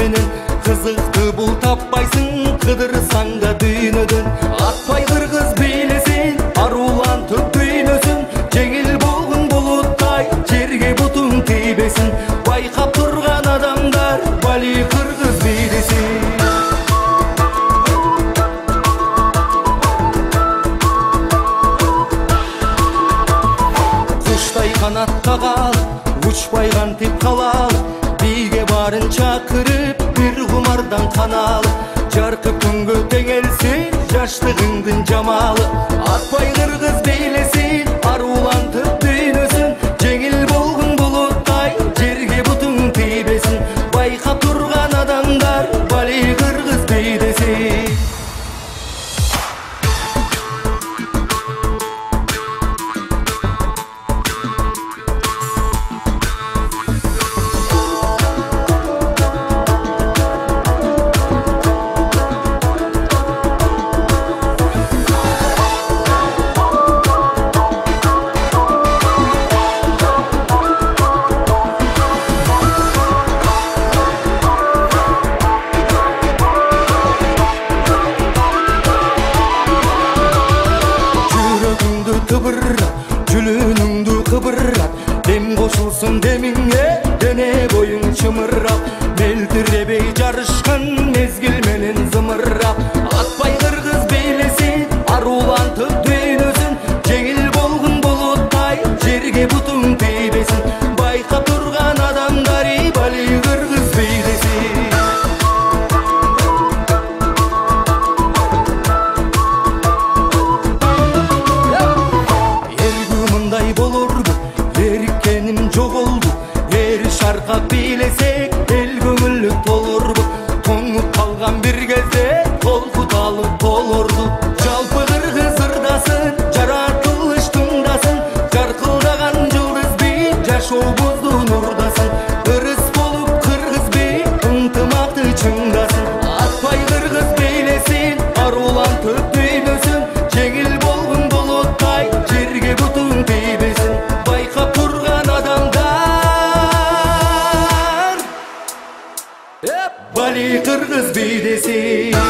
менен кызыкты бул таппайсың кыдырсаң да дүйнөдөн атпай кыргыз бийлесин арулантып дүйнөсүн жеңил болгон булуттай жерге бутуң тийбесин байкап турган адамдар бали кыргыз бийлесин куштай канат кагалы учпай кантип калалы бийге барын чакырып бир кумардан каналы жаркы күнгө теңелсин жаштыгыңдын жамалы атпай кыргыз бийлесин арулантып дүйнөсүн жеңил болгон булуттай жерге бутуң тийбесин байкап турган адамдар бали кыргыз бийлесин Жүлүнүңдү кыбырап дем кошулсун демиңе дене боюң чымырап мелтиребей жарышкан мезгил менен зымырап атпай кыргыз бийлесин арулантып дүйнөсүн жеңил болгон булуттай жерге бутуң тийбесин байкап турган адамдар бали кыргыз бийлесин болурду эриккеним жоголду эри шаркап бийлесек эл көңүллүк болурду тоңуп калган бир кезде толкут алып толорду жалпы кыргыз ырдасын жаратылыштыңдасын жаркылдаган жылдыз би жашообуздун урдасын ырыс болуп кыргыз би ынтымакты чыңдасын атпай кыргыз бийлесин арулантып дүйнөсүн жеңил болгон булуттай жерге бутуң тийбесин байкап турган адамдар бали кыргыз бийлесин